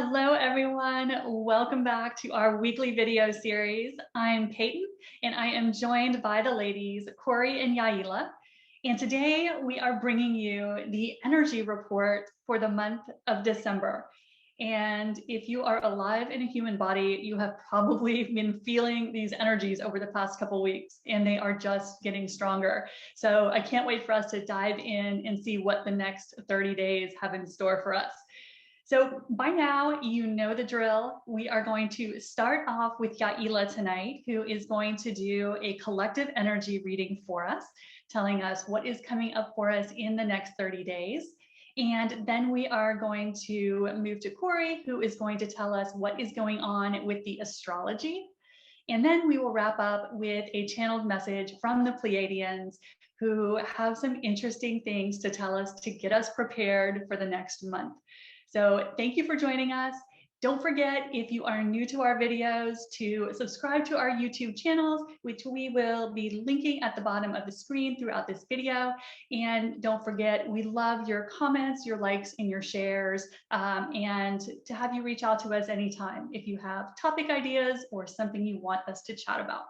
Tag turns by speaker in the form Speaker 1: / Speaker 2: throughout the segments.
Speaker 1: Hello, everyone. Welcome back to our weekly video series. I'm Peyton, and I am joined by the ladies, Corey and Yaila. And today we are bringing you the energy report for the month of December. And if you are alive in a human body, you have probably been feeling these energies over the past couple weeks, and they are just getting stronger. So I can't wait for us to dive in and see what the next 30 days have in store for us. So by now, you know the drill. We are going to start off with Yaila tonight, who is going to do a collective energy reading for us, telling us what is coming up for us in the next 30 days. And then we are going to move to Corey, who is going to tell us what is going on with the astrology. And then we will wrap up with a channeled message from the Pleiadians, who have some interesting things to tell us to get us prepared for the next month. So thank you for joining us. Don't forget, if you are new to our videos, to subscribe to our YouTube channels, which we will be linking at the bottom of the screen throughout this video. And don't forget, we love your comments, your likes, and your shares, and to have you reach out to us anytime if you have topic ideas or something you want us to chat about.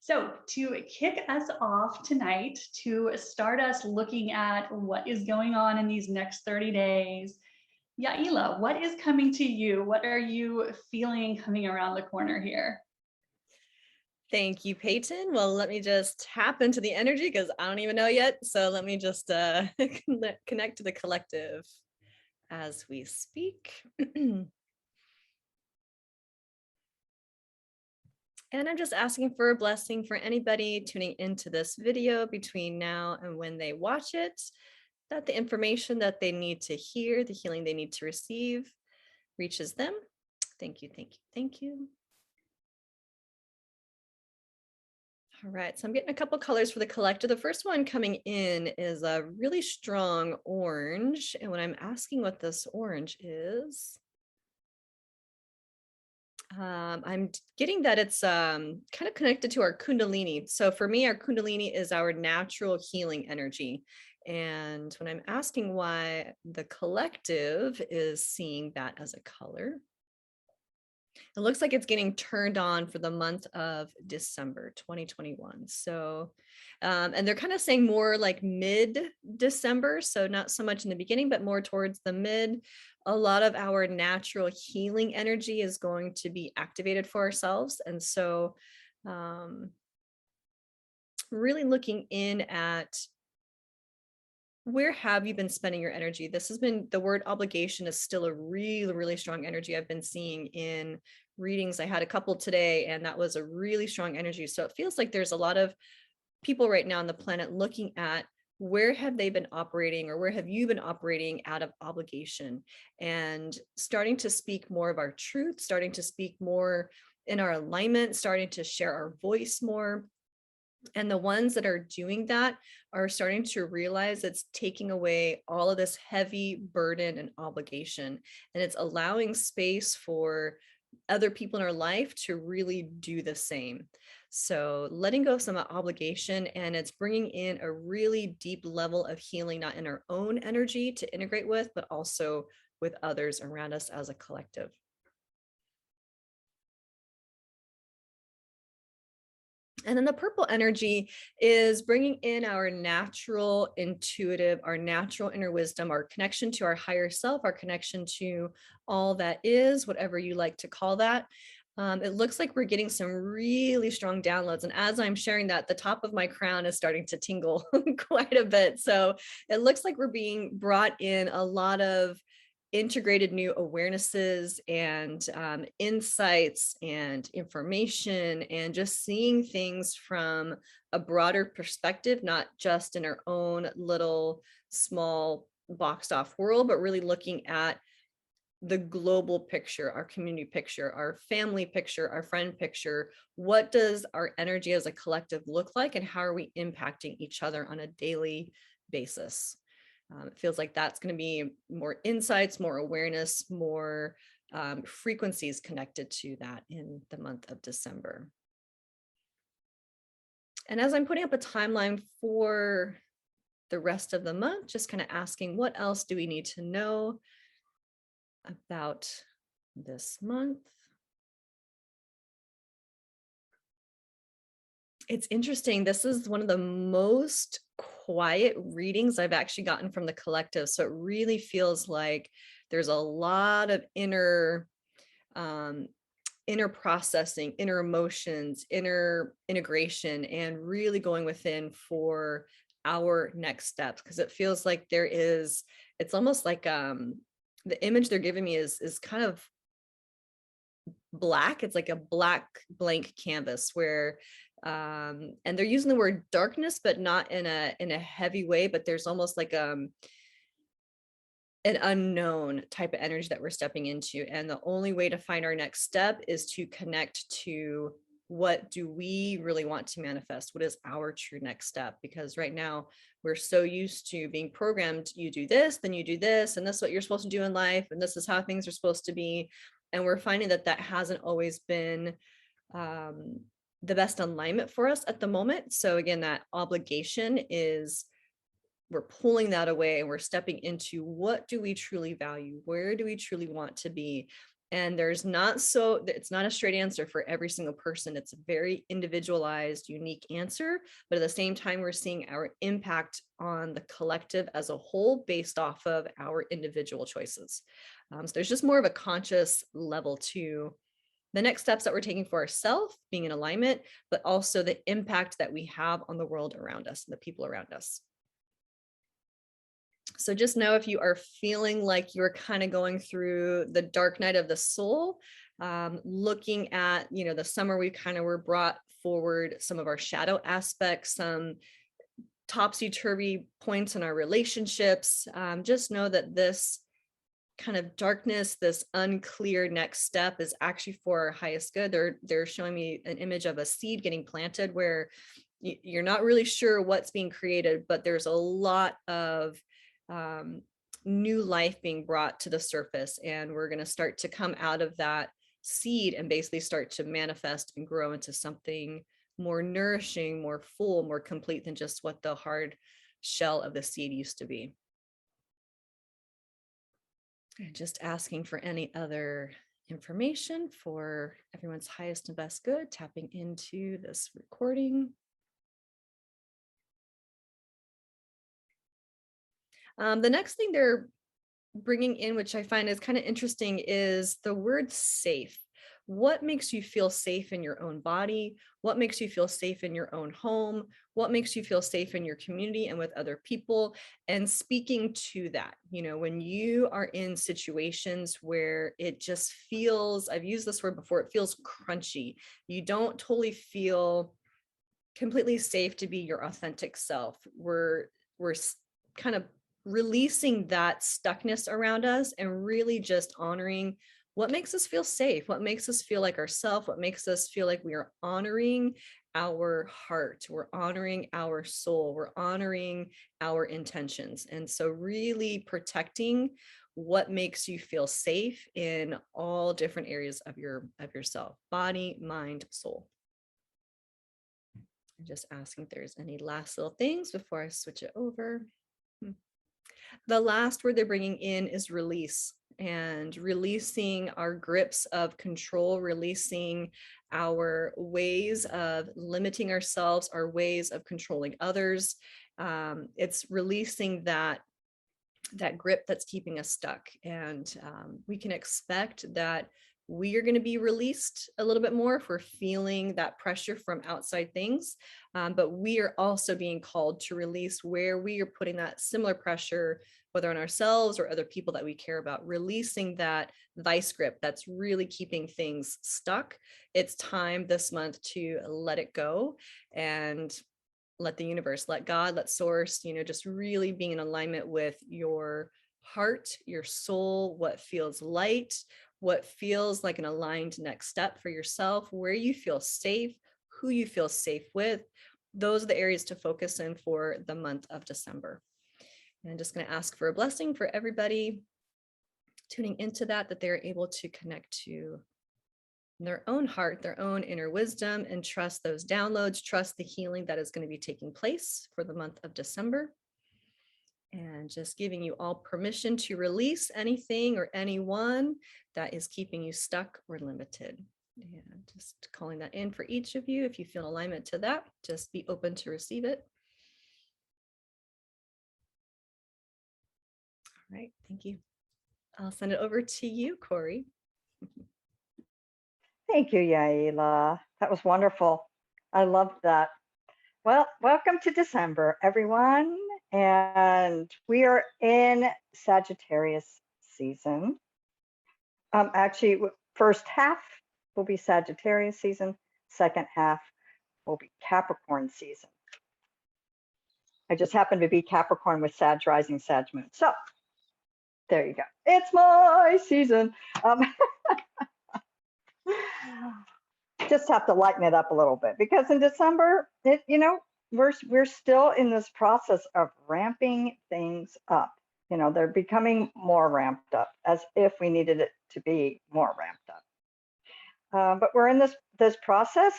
Speaker 1: So to kick us off tonight, to start us looking at what is going on in these next 30 days, Yaila, what is coming to you? What are you feeling coming around the corner here?
Speaker 2: Thank you, Peyton. Well, let me just tap into the energy because I don't even know yet. So let me just connect to the collective as we speak. And I'm just asking for a blessing for anybody tuning into this video between now and when they watch it, that the information that they need to hear, the healing they need to receive, reaches them. Thank you, thank you, thank you. All right, so I'm getting a couple colors for the collector. The first one coming in is a really strong orange. And when I'm asking what this orange is, I'm getting that it's kind of connected to our Kundalini. So for me, our Kundalini is our natural healing energy. And when I'm asking why the collective is seeing that as a color, it looks like it's getting turned on for the month of December 2021. So, and they're kind of saying more like mid-December. So not so much in the beginning, but more towards the mid. A lot of our natural healing energy is going to be activated for ourselves. And so really looking in at where have you been spending your energy? This has been, the word obligation is still a really, really strong energy I've been seeing in readings. I had a couple today, and that was a really strong energy. So it feels like there's a lot of people right now on the planet looking at where have they been operating, or where have you been operating out of obligation, and starting to speak more of our truth, starting to speak more in our alignment, starting to share our voice more. And the ones that are doing that are starting to realize it's taking away all of this heavy burden and obligation. And it's allowing space for other people in our life to really do the same. So letting go of some obligation, and it's bringing in a really deep level of healing, not in our own energy to integrate with, but also with others around us as a collective. And then the purple energy is bringing in our natural intuitive, our natural inner wisdom, our connection to our higher self, our connection to all that is, whatever you like to call that. It looks like we're getting some really strong downloads. And as I'm sharing that, the top of my crown is starting to tingle quite a bit. So it looks like we're being brought in a lot of integrated new awarenesses and insights and information, and just seeing things from a broader perspective, not just in our own little small boxed off world, but really looking at the global picture, our community picture, our family picture, our friend picture. What does our energy as a collective look like, and how are we impacting each other on a daily basis? It feels like that's going to be more insights, more awareness, more frequencies connected to that in the month of December. And as I'm putting up a timeline for the rest of the month, just kind of asking, what else do we need to know about this month. It's interesting. This is one of the most quiet readings I've actually gotten from the collective. So it really feels like there's a lot of inner processing, inner emotions, inner integration, and really going within for our next steps. Because it feels like it's almost like the image they're giving me is kind of black. It's like a black blank canvas where and they're using the word darkness, but not in a heavy way, but there's almost like an unknown type of energy that we're stepping into. And the only way to find our next step is to connect to what do we really want to manifest? What is our true next step? Because right now we're so used to being programmed, you do this, then you do this, and this is what you're supposed to do in life, and this is how things are supposed to be. And we're finding that hasn't always been the best alignment for us at the moment. So again, that obligation is, we're pulling that away and we're stepping into what do we truly value? Where do we truly want to be? And it's not a straight answer for every single person. It's a very individualized, unique answer. But at the same time, we're seeing our impact on the collective as a whole based off of our individual choices. So there's just more of a conscious level to the next steps that we're taking for ourselves, being in alignment, but also the impact that we have on the world around us and the people around us. So just know if you are feeling like you're kind of going through the dark night of the soul, looking at, the summer, we kind of were brought forward some of our shadow aspects, some topsy-turvy points in our relationships. Just know that this kind of darkness, this unclear next step is actually for our highest good. They're showing me an image of a seed getting planted where you're not really sure what's being created, but there's a lot of new life being brought to the surface, and we're going to start to come out of that seed and basically start to manifest and grow into something more nourishing, more full, more complete than just what the hard shell of the seed used to be. And just asking for any other information for everyone's highest and best good, tapping into this recording. The next thing they're bringing in, which I find is kind of interesting, is the word safe. What makes you feel safe in your own body? What makes you feel safe in your own home? What makes you feel safe in your community and with other people? And speaking to that, when you are in situations where it just feels, I've used this word before, it feels crunchy. You don't totally feel completely safe to be your authentic self. We're kind of releasing that stuckness around us and really just honoring what makes us feel safe, what makes us feel like ourselves, what makes us feel like we are honoring our heart, we're honoring our soul, we're honoring our intentions. And so really protecting what makes you feel safe in all different areas of yourself, body, mind, soul. I'm just asking if there's any last little things before I switch it over. The last word they're bringing in is release, and releasing our grips of control, releasing our ways of limiting ourselves, our ways of controlling others. It's releasing that grip that's keeping us stuck. And we can expect that we are going to be released a little bit more if we're feeling that pressure from outside things. But we are also being called to release where we are putting that similar pressure, whether on ourselves or other people that we care about, releasing that vice grip that's really keeping things stuck. It's time this month to let it go and let the universe, let God, let source, just really being in alignment with your heart, your soul, what feels light, what feels like an aligned next step for yourself, where you feel safe, who you feel safe with. Those are the areas to focus in for the month of December. And I'm just going to ask for a blessing for everybody tuning into that they're able to connect to their own heart, their own inner wisdom, and trust those downloads, trust the healing that is going to be taking place for the month of December. And just giving you all permission to release anything or anyone that is keeping you stuck or limited. And just calling that in for each of you. If you feel alignment to that, just be open to receive it. All right, thank you. I'll send it over to you, Corey.
Speaker 3: Thank you, Yaila. That was wonderful. I loved that. Well, welcome to December, everyone. And we are in Sagittarius season. Actually, first half will be Sagittarius season. Second half will be Capricorn season. I just happen to be Capricorn with Sag rising, Sag moon. So there you go. It's my season. Just have to lighten it up a little bit because in December, we're still in this process of ramping things up. They're becoming more ramped up, as if we needed it to be more ramped up. But we're in this process,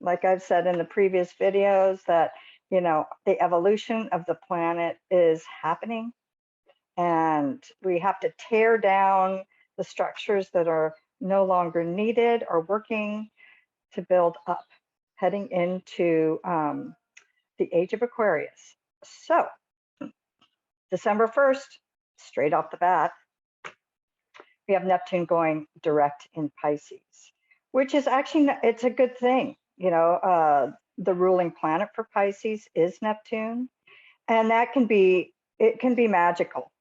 Speaker 3: like I've said in the previous videos, that the evolution of the planet is happening, and we have to tear down the structures that are no longer needed or working to build up, heading into the age of Aquarius. So December 1st, straight off the bat, we have Neptune going direct in Pisces, which is actually, it's a good thing. The ruling planet for Pisces is Neptune, and it can be magical.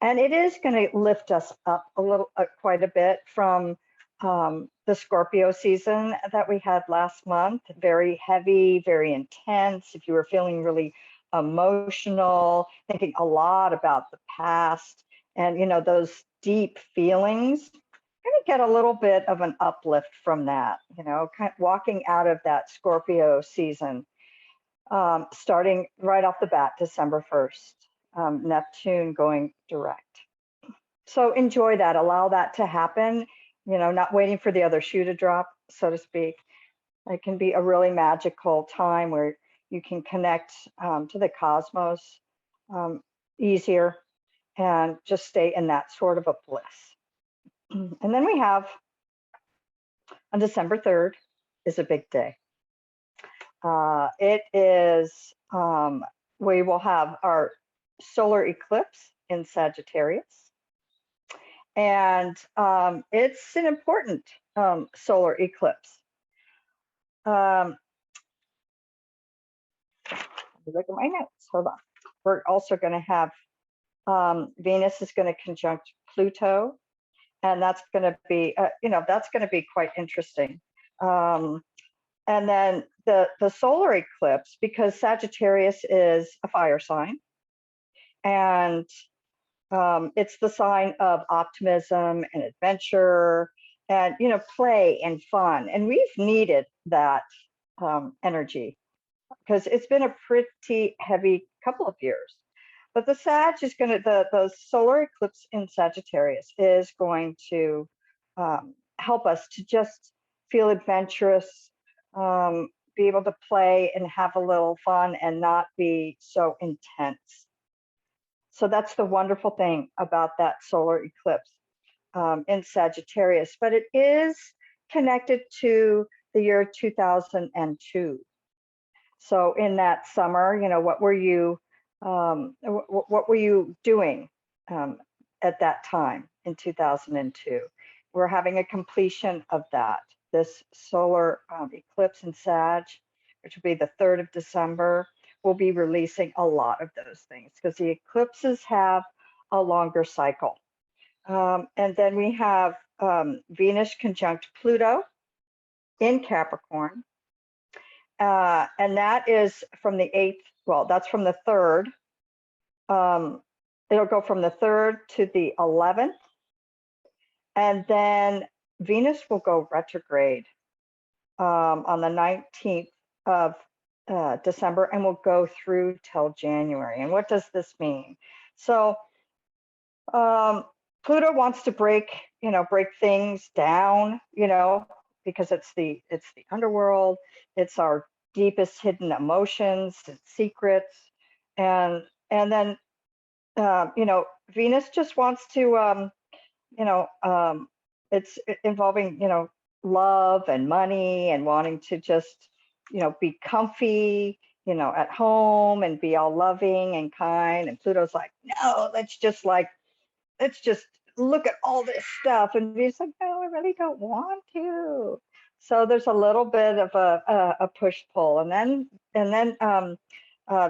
Speaker 3: And it is going to lift us up a little, quite a bit from the Scorpio season that we had last month. Very heavy, very intense. If you were feeling really emotional, thinking a lot about the past and, those deep feelings, you're going to get a little bit of an uplift from that, kind of walking out of that Scorpio season, starting right off the bat, December 1st, Neptune going direct. So enjoy that, allow that to happen, not waiting for the other shoe to drop, so to speak. It can be a really magical time where you can connect to the cosmos easier and just stay in that sort of a bliss. And then we have, on December 3rd is a big day. It is, we will have our solar eclipse in Sagittarius. And it's an important solar eclipse. Look at my notes, hold on. We're also gonna have, Venus is gonna conjunct Pluto, and that's gonna be, that's gonna be quite interesting. And then the solar eclipse, because Sagittarius is a fire sign, and it's the sign of optimism and adventure and, play and fun. And we've needed that energy because it's been a pretty heavy couple of years. But the Sag is going to, the solar eclipse in Sagittarius is going to help us to just feel adventurous, be able to play and have a little fun and not be so intense. So that's the wonderful thing about that solar eclipse in Sagittarius, but it is connected to the year 2002. So in that summer, what were you doing at that time in 2002? We're having a completion of that. This solar eclipse in Sag, which will be the 3rd of December, will be releasing a lot of those things because the eclipses have a longer cycle. And then we have Venus conjunct Pluto in Capricorn. And that is from the 8th, well, that's from the 3rd. It'll go from the 3rd to the 11th. And then Venus will go retrograde on the 19th of December, and will go through till January. And what does this mean? So Pluto wants to break things down, because it's the underworld, it's our deepest hidden emotions and secrets, and then you know, Venus just wants to, you know, it's involving, you know, love and money and wanting to just, you know, be comfy, you know, at home and be all loving and kind. And Pluto's like, no, let's just look at all this stuff. And Venus like, no, I really don't want to. So there's a little bit of a push pull, and then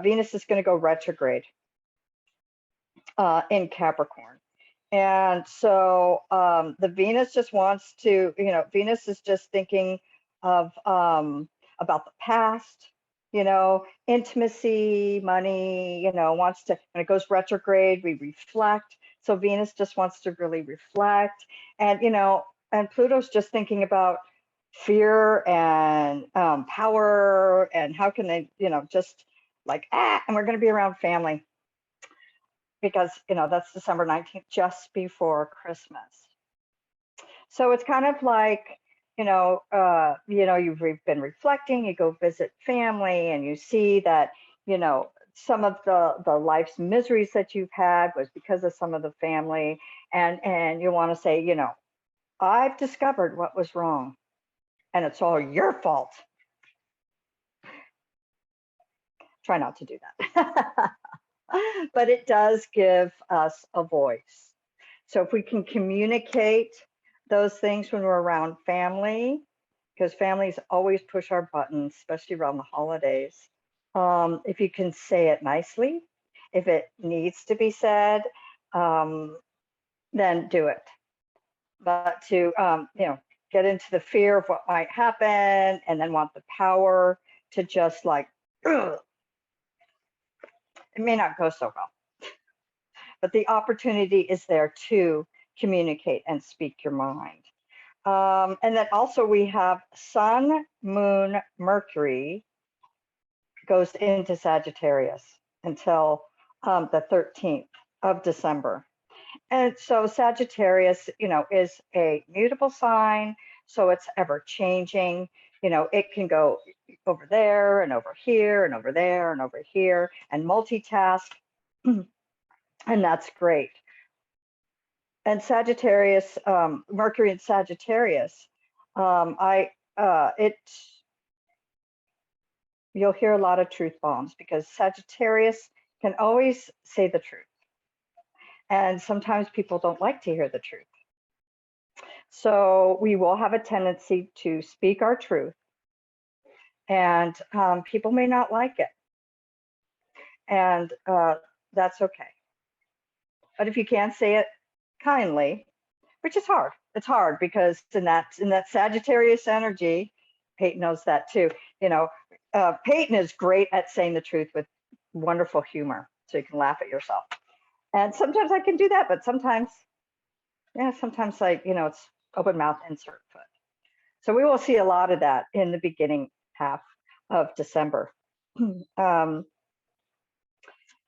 Speaker 3: Venus is going to go retrograde in Capricorn. And so the Venus just wants to, you know, Venus is just thinking of about the past, you know, intimacy, money, you know, wants to, when it goes retrograde, we reflect. So Venus just wants to really reflect. And, you know, and Pluto's just thinking about fear and power and how can they, you know, just like, and we're going to be around family, because, you know, that's December 19th, just before Christmas. So it's kind of like, you know, you've been reflecting, you go visit family and you see that, you know, some of the life's miseries that you've had was because of some of the family. And you want to say, you know, I've discovered what was wrong and it's all your fault. Try not to do that. But it does give us a voice. So if we can communicate those things when we're around family, because families always push our buttons, especially around the holidays. If you can say it nicely, if it needs to be said, then do it. But to, you know, get into the fear of what might happen and then want the power to just like, ugh, it may not go so well. But the opportunity is there to communicate and speak your mind. And then also we have Sun, Moon, Mercury goes into Sagittarius until the 13th of December. And so Sagittarius, you know, is a mutable sign. So it's ever changing. You know, it can go over there and over here and over there and over here and multitask. And that's great. And Sagittarius, Mercury in Sagittarius, you'll hear a lot of truth bombs because Sagittarius can always say the truth. And sometimes people don't like to hear the truth. So we will have a tendency to speak our truth, and people may not like it. And that's okay. But if you can't say it kindly, which is hard, it's hard because in that Sagittarius energy, Peyton knows that too. You know, Peyton is great at saying the truth with wonderful humor, so you can laugh at yourself. And sometimes I can do that, but sometimes, yeah, sometimes like, you know, it's open mouth, insert foot. So we will see a lot of that in the beginning half of December. And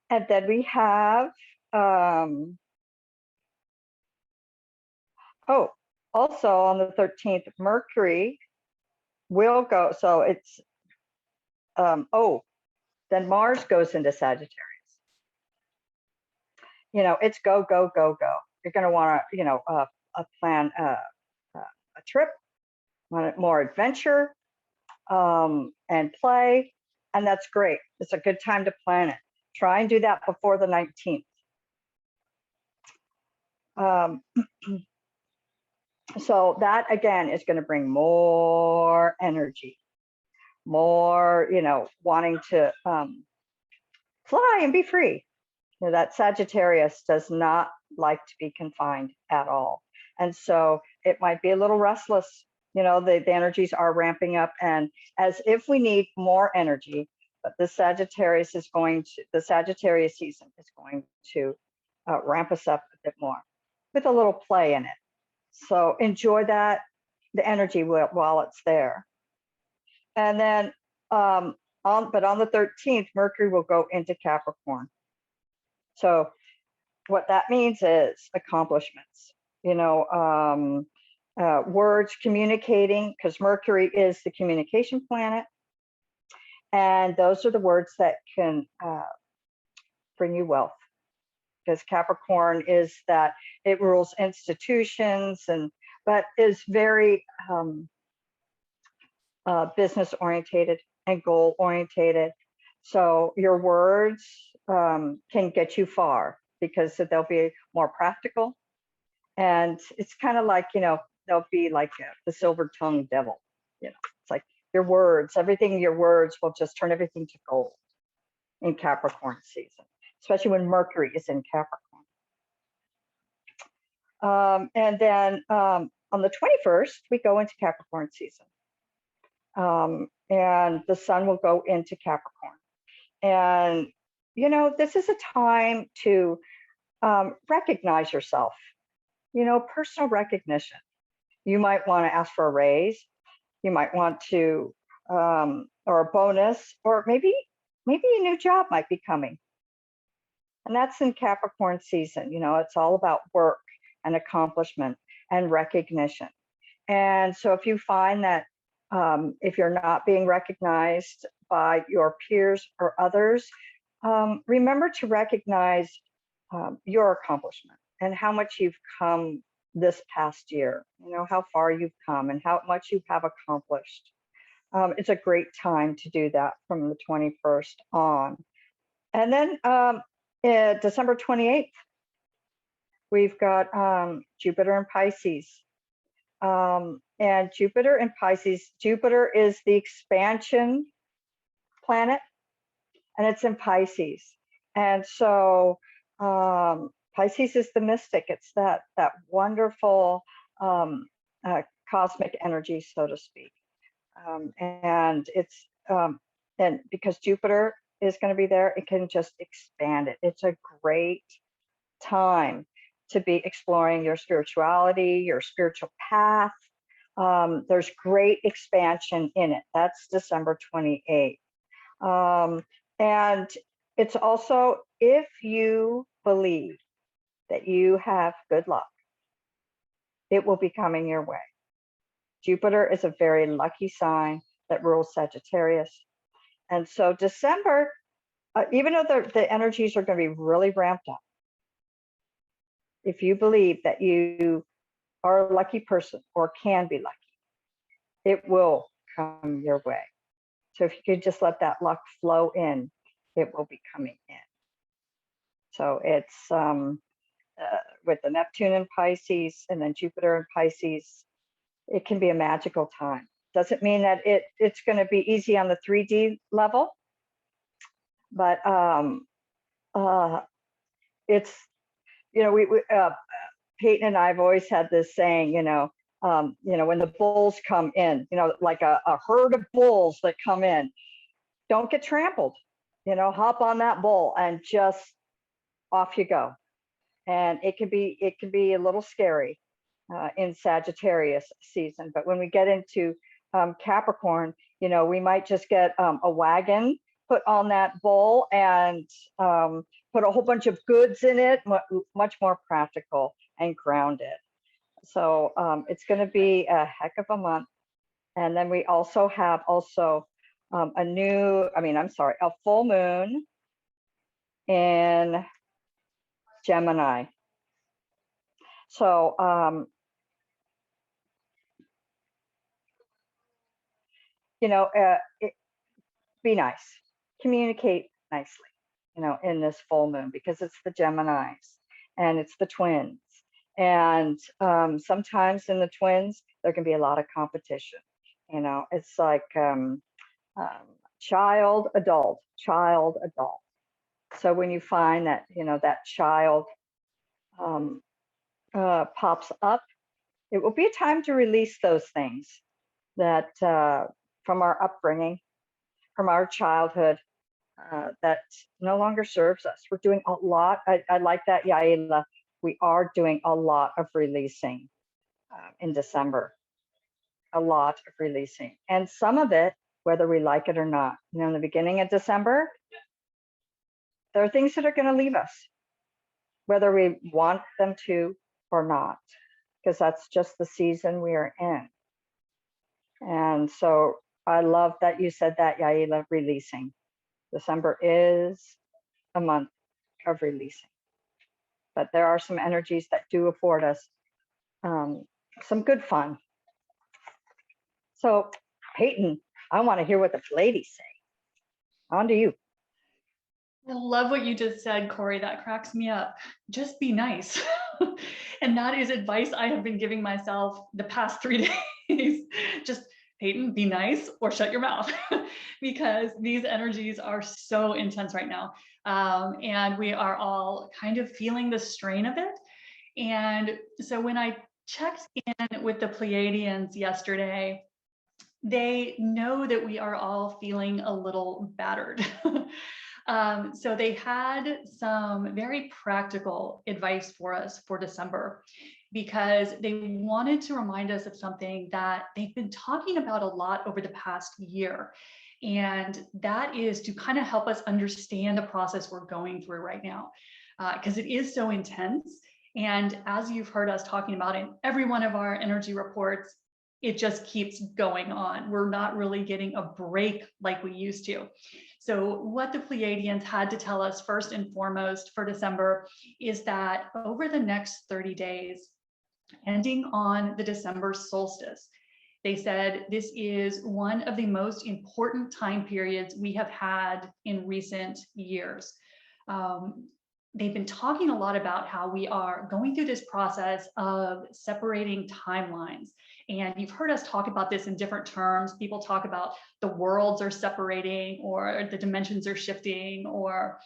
Speaker 3: then we have, also on the 13th, Mercury will go, so it's, then Mars goes into Sagittarius. You know, it's go, go, go, go. You're going to want to, you know, plan a trip, want more adventure and play. And that's great. It's a good time to plan it. Try and do that before the 19th. So that again is going to bring more energy, more, you know, wanting to fly and be free. You know, that Sagittarius does not like to be confined at all. And so it might be a little restless. You know, the energies are ramping up, and as if we need more energy, but the Sagittarius season is going to ramp us up a bit more with a little play in it. So enjoy that, the energy while it's there. And then, on the 13th, Mercury will go into Capricorn. So what that means is accomplishments, you know, words, communicating, because Mercury is the communication planet. And those are the words that can bring you wealth. because Capricorn is that it rules institutions but is very business orientated and goal orientated. So your words can get you far because they'll be more practical. And it's kind of like, they'll be like the silver-tongued devil. It's like your words, your words will just turn everything to gold in Capricorn season, especially when Mercury is in Capricorn. And then on the 21st, we go into Capricorn season. And the sun will go into Capricorn. And, this is a time to recognize yourself, personal recognition. You might want to ask for a raise. You might want to, or a bonus, or maybe a new job might be coming. And that's in Capricorn season. It's all about work and accomplishment and recognition. And so if you find that if you're not being recognized by your peers or others, remember to recognize your accomplishment and how much you've come this past year, how far you've come and how much you have accomplished. It's a great time to do that from the 21st on. And then December 28th, we've got Jupiter in Pisces. And Jupiter in Pisces, Jupiter is the expansion planet, and it's in Pisces. And so Pisces is the mystic. It's that wonderful cosmic energy, so to speak. And it's and because Jupiter is going to be there, it can just expand it. It's a great time to be exploring your spirituality, your spiritual path. There's great expansion in it. That's December 28th. And it's also, if you believe that you have good luck, it will be coming your way. Jupiter is a very lucky sign that rules Sagittarius. And so December, even though the energies are going to be really ramped up, if you believe that you are a lucky person or can be lucky, it will come your way. So if you could just let that luck flow in, it will be coming in. So it's with the Neptune in Pisces and then Jupiter in Pisces, it can be a magical time. Doesn't mean that it's going to be easy on the 3D level, but it's, Peyton and I have always had this saying, when the bulls come in, like a herd of bulls that come in, don't get trampled, hop on that bull and just off you go. And it can be a little scary in Sagittarius season. But when we get into Capricorn, we might just get a wagon put on that bull and put a whole bunch of goods in it, much more practical and grounded. So it's going to be a heck of a month. And then we also have a full moon in Gemini. So, be nice, communicate nicely, in this full moon, because it's the Geminis and it's the twins. And sometimes in the twins, there can be a lot of competition. It's like child, adult. So when you find that, that child pops up, it will be a time to release those things that from our upbringing, from our childhood, that no longer serves us. We're doing a lot. I like that, Yaila. We are doing a lot of releasing in December, a lot of releasing. And some of it, whether we like it or not, in the beginning of December, there are things that are going to leave us, whether we want them to or not, because that's just the season we are in. And so I love that you said that, Yaila, releasing. December is a month of releasing. but there are some energies that do afford us some good fun. So, Peyton, I want to hear what the ladies say. On to you.
Speaker 1: I love what you just said, Corey. That cracks me up. Just be nice. And that is advice I have been giving myself the past 3 days. Just, Peyton, be nice or shut your mouth, because these energies are so intense right now. And we are all kind of feeling the strain of it. And so when I checked in with the Pleiadians yesterday, they know that we are all feeling a little battered. So they had some very practical advice for us for December, because they wanted to remind us of something that they've been talking about a lot over the past year. And that is to kind of help us understand the process we're going through right now, because it is so intense. And as you've heard us talking about in every one of our energy reports, it just keeps going on. We're not really getting a break like we used to. So what the Pleiadians had to tell us first and foremost for December is that over the next 30 days, ending on the December solstice, they said this is one of the most important time periods we have had in recent years. They've been talking a lot about how we are going through this process of separating timelines. And you've heard us talk about this in different terms. People talk about the worlds are separating, or the dimensions are shifting, or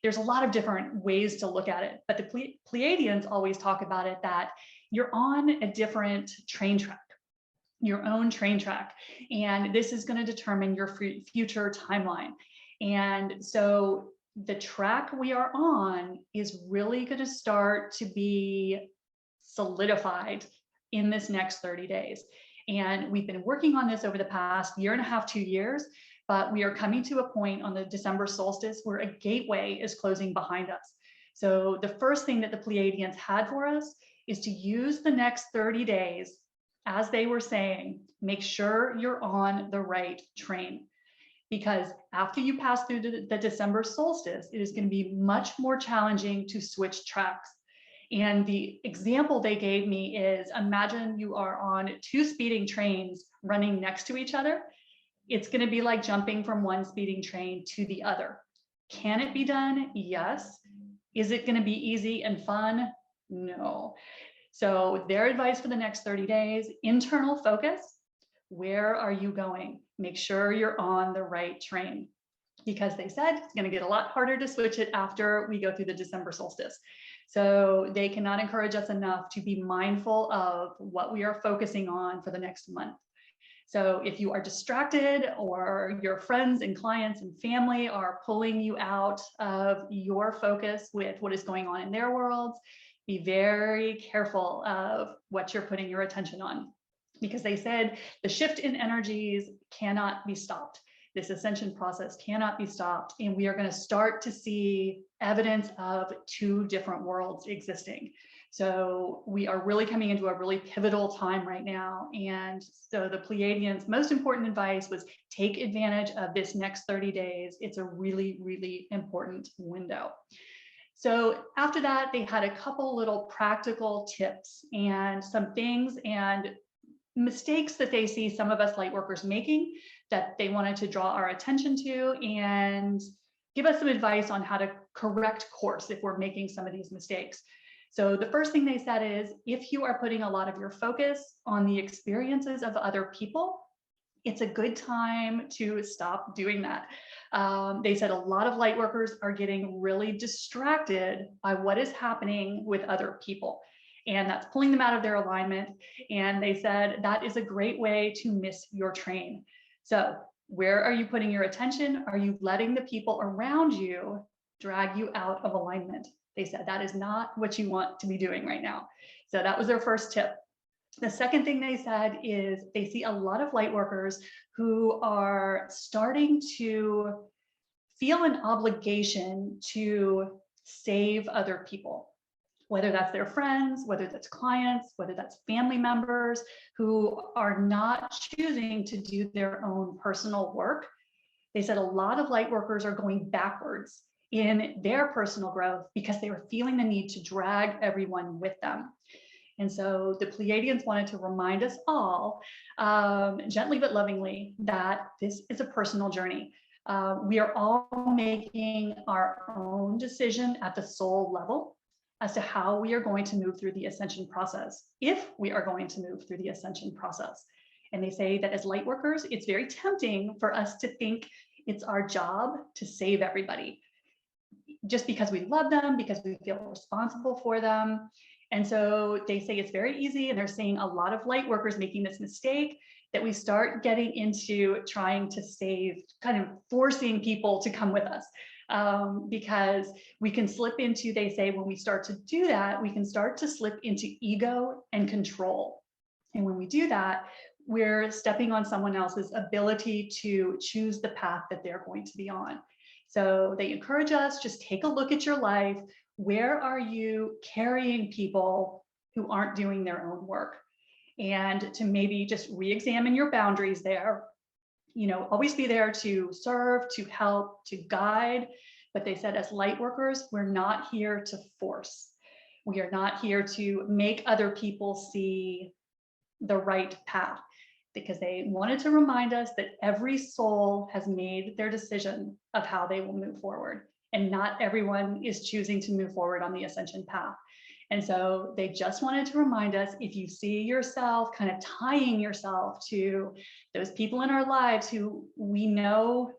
Speaker 1: there's a lot of different ways to look at it. But the Pleiadians always talk about it that you're on a different train track, your own train track. And this is going to determine your future timeline. And so the track we are on is really going to start to be solidified in this next 30 days. And we've been working on this over the past year and a half, 2 years, but we are coming to a point on the December solstice where a gateway is closing behind us. So the first thing that the Pleiadians had for us is to use the next 30 days, as they were saying, make sure you're on the right train. Because after you pass through the December solstice, it is going to be much more challenging to switch tracks. And the example they gave me is, imagine you are on 2 speeding trains running next to each other. It's going to be like jumping from one speeding train to the other. Can it be done? Yes. Is it going to be easy and fun? No. So their advice for the next 30 days, internal focus. Where are you going? Make sure you're on the right train, because they said it's going to get a lot harder to switch it after we go through the December solstice. So they cannot encourage us enough to be mindful of what we are focusing on for the next month. So if you are distracted, or your friends and clients and family are pulling you out of your focus with what is going on in their worlds, be very careful of what you're putting your attention on, because they said the shift in energies cannot be stopped. This ascension process cannot be stopped, and we are going to start to see evidence of 2 different worlds existing. So we are really coming into a really pivotal time right now. And so the Pleiadians' most important advice was take advantage of this next 30 days. It's a really, really important window. So after that, they had a couple little practical tips and some things and mistakes that they see some of us light workers making that they wanted to draw our attention to, and give us some advice on how to correct course if we're making some of these mistakes. So the first thing they said is, if you are putting a lot of your focus on the experiences of other people, it's a good time to stop doing that. They said a lot of light workers are getting really distracted by what is happening with other people, and that's pulling them out of their alignment. And they said that is a great way to miss your train. So where are you putting your attention? Are you letting the people around you drag you out of alignment? They said that is not what you want to be doing right now. So that was their first tip. The second thing they said is they see a lot of light workers who are starting to feel an obligation to save other people, whether that's their friends, whether that's clients, whether that's family members who are not choosing to do their own personal work. They said a lot of light workers are going backwards in their personal growth because they were feeling the need to drag everyone with them. And so the Pleiadians wanted to remind us all, gently but lovingly, that this is a personal journey. We are all making our own decision at the soul level as to how we are going to move through the ascension process, if we are going to move through the ascension process. And they say that as light workers, it's very tempting for us to think it's our job to save everybody, just because we love them, because we feel responsible for them. And so they say it's very easy, and they're seeing a lot of light workers making this mistake, that we start getting into trying to save, kind of forcing people to come with us. Because we can slip into, they say, when we start to do that, we can start to slip into ego and control. And when we do that, we're stepping on someone else's ability to choose the path that they're going to be on. So they encourage us, just take a look at your life. Where are you carrying people who aren't doing their own work? And to maybe just re-examine your boundaries there. You know, always be there to serve, to help, to guide. But they said, as light workers, we're not here to force. We are not here to make other people see the right path, because they wanted to remind us that every soul has made their decision of how they will move forward, and not everyone is choosing to move forward on the ascension path. And so they just wanted to remind us, if you see yourself kind of tying yourself to those people in our lives who we know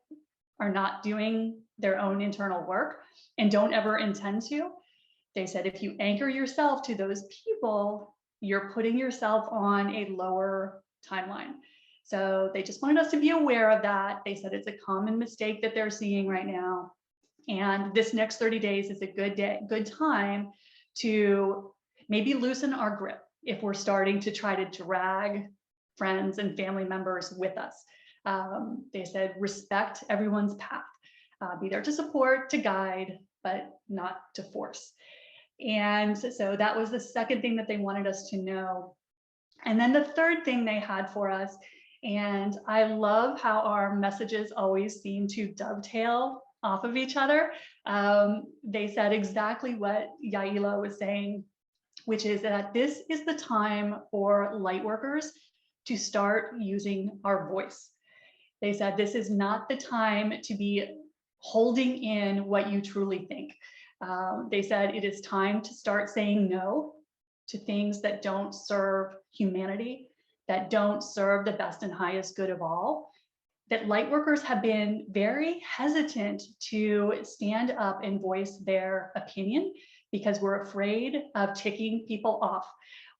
Speaker 1: are not doing their own internal work and don't ever intend to, they said, if you anchor yourself to those people, you're putting yourself on a lower timeline. So they just wanted us to be aware of that. They said it's a common mistake that they're seeing right now. And this next 30 days is a good time to maybe loosen our grip if we're starting to try to drag friends and family members with us. They said, respect everyone's path. Be there to support, to guide, but not to force. And so that was the second thing that they wanted us to know. And then the third thing they had for us, and I love how our messages always seem to dovetail off of each other. They said exactly what Yaila was saying, which is that this is the time for light workers to start using our voice. They said this is not the time to be holding in what you truly think. They said it is time to start saying no to things that don't serve humanity, that don't serve the best and highest good of all. That light workers have been very hesitant to stand up and voice their opinion because we're afraid of ticking people off,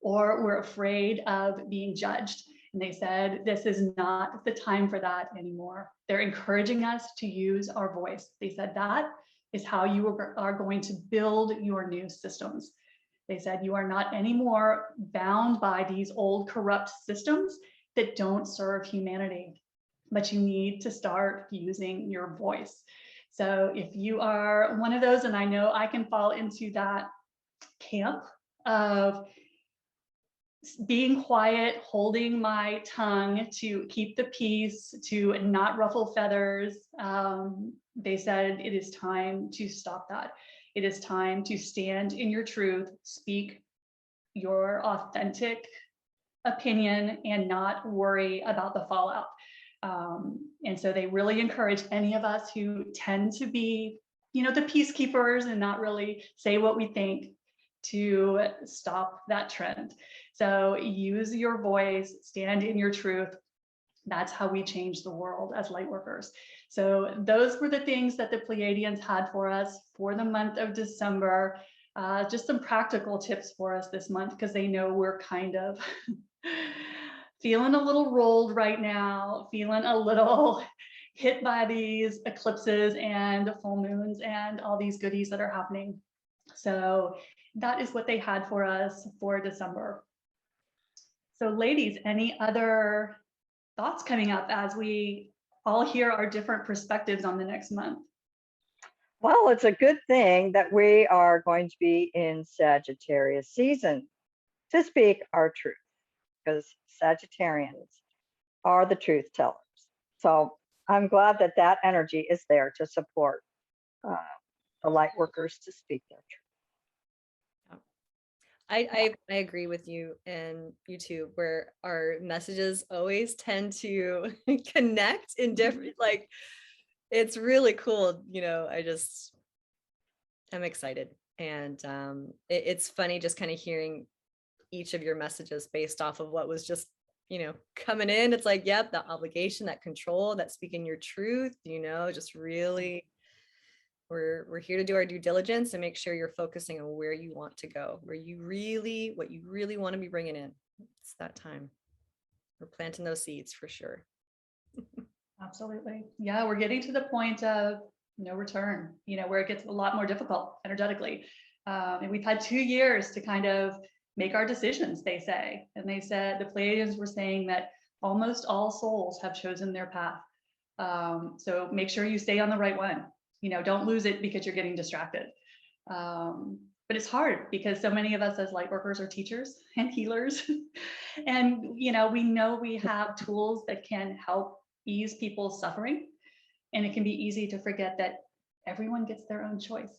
Speaker 1: or we're afraid of being judged. And they said, this is not the time for that anymore. They're encouraging us to use our voice. They said that is how you are going to build your new systems. They said you are not anymore bound by these old corrupt systems that don't serve humanity, but you need to start using your voice. So if you are one of those, and I know I can fall into that camp of being quiet, holding my tongue to keep the peace, to not ruffle feathers, they said it is time to stop that. It is time to stand in your truth, speak your authentic opinion, and not worry about the fallout. And so they really encourage any of us who tend to be, you know, the peacekeepers and not really say what we think, to stop that trend. So use your voice, stand in your truth. That's how we change the world as light workers. So those were the things that the Pleiadians had for us for the month of December. Just some practical tips for us this month, because they know we're kind of feeling a little rolled right now, feeling a little hit by these eclipses and full moons and all these goodies that are happening. So that is what they had for us for December. So ladies, any other thoughts coming up as we all hear our different perspectives on the next month?
Speaker 3: Well, it's a good thing that we are going to be in Sagittarius season to speak our truth, because Sagittarians are the truth tellers. So I'm glad that that energy is there to support the light workers to speak their truth.
Speaker 2: I agree with you and YouTube, where our messages always tend to connect in different, like, it's really cool. I'm excited. And it's funny just kind of hearing each of your messages based off of what was just, coming in. It's like, yep, that obligation, that control, that speaking your truth, just really, we're here to do our due diligence and make sure you're focusing on where you want to go, what you really want to be bringing in. It's that time. We're planting those seeds for sure.
Speaker 1: Absolutely. Yeah, we're getting to the point of no return, where it gets a lot more difficult energetically. And we've had 2 years to kind of make our decisions, they say. And they said, the Pleiadians were saying that almost all souls have chosen their path. So make sure you stay on the right one. Don't lose it because you're getting distracted. But it's hard because so many of us as light workers are teachers and healers. And, we know we have tools that can help ease people's suffering. And it can be easy to forget that everyone gets their own choice.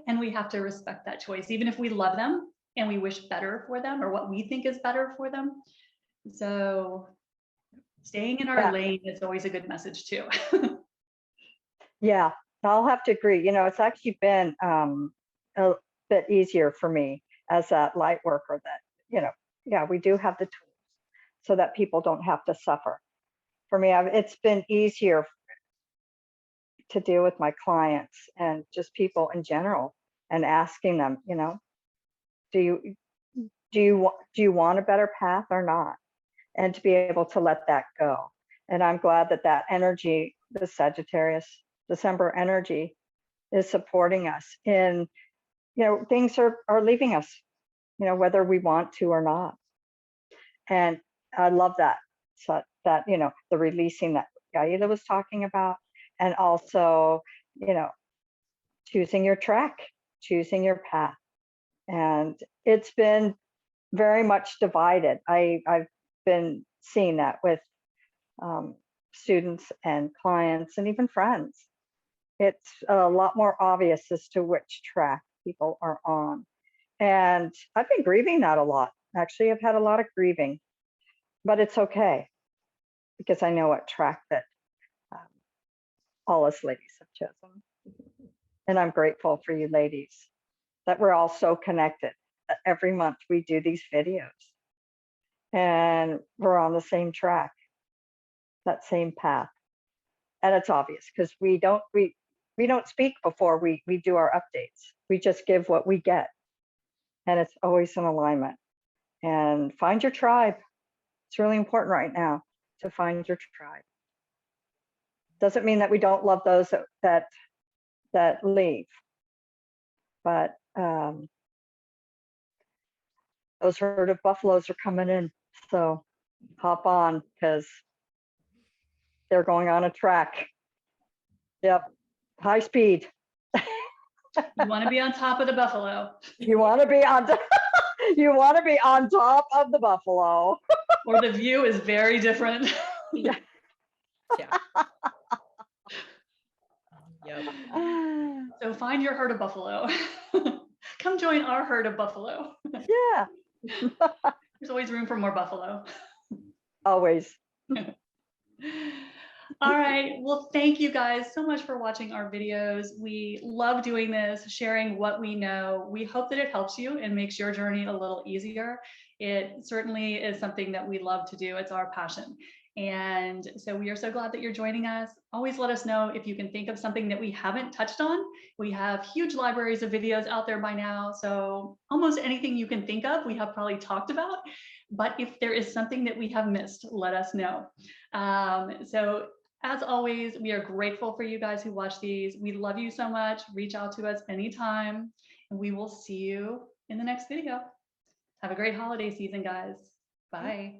Speaker 1: And we have to respect that choice, even if we love them and we wish better for them or what we think is better for them. So staying in our lane is always a good message too.
Speaker 3: Yeah, I'll have to agree. It's actually been a bit easier for me as that light worker that, we do have the tools so that people don't have to suffer. For me, it's been easier to deal with my clients and just people in general and asking them, do you want a better path or not? And to be able to let that go. And I'm glad that energy, the Sagittarius December energy, is supporting us in, things are leaving us, whether we want to or not. And I love that. So that, the releasing that Yaila was talking about, and also, choosing your track, choosing your path. And it's been very much divided. I've been seeing that with students and clients and even friends. It's a lot more obvious as to which track people are on. And I've been grieving that a lot. Actually, I've had a lot of grieving, but it's okay because I know what track that all us ladies have chosen. And I'm grateful for you ladies that we're all so connected. That every month we do these videos and we're on the same track, that same path. And it's obvious because we don't speak before we do our updates. We just give what we get. And it's always in alignment. And find your tribe. It's really important right now to find your tribe. Doesn't mean that we don't love those that leave, but those herd of buffaloes are coming in. So hop on because they're going on a track. Yep, high speed.
Speaker 1: You want to be on top of the buffalo.
Speaker 3: You want to be on. You want to be on top of the buffalo.
Speaker 1: Or the view is very different.
Speaker 2: Yeah. Yep.
Speaker 1: So find your herd of buffalo. Come join our herd of buffalo.
Speaker 3: Yeah.
Speaker 1: There's always room for more buffalo.
Speaker 3: Always.
Speaker 1: All right. Well, thank you guys so much for watching our videos. We love doing this, sharing what we know. We hope that it helps you and makes your journey a little easier. It certainly is something that we love to do. It's our passion. And so we are so glad that you're joining us. Always let us know if you can think of something that we haven't touched on. We have huge libraries of videos out there by now. So almost anything you can think of, we have probably talked about. But if there is something that we have missed, let us know. So as always, we are grateful for you guys who watch these. We love you so much. Reach out to us anytime, and we will see you in the next video. Have a great holiday season, guys. Bye.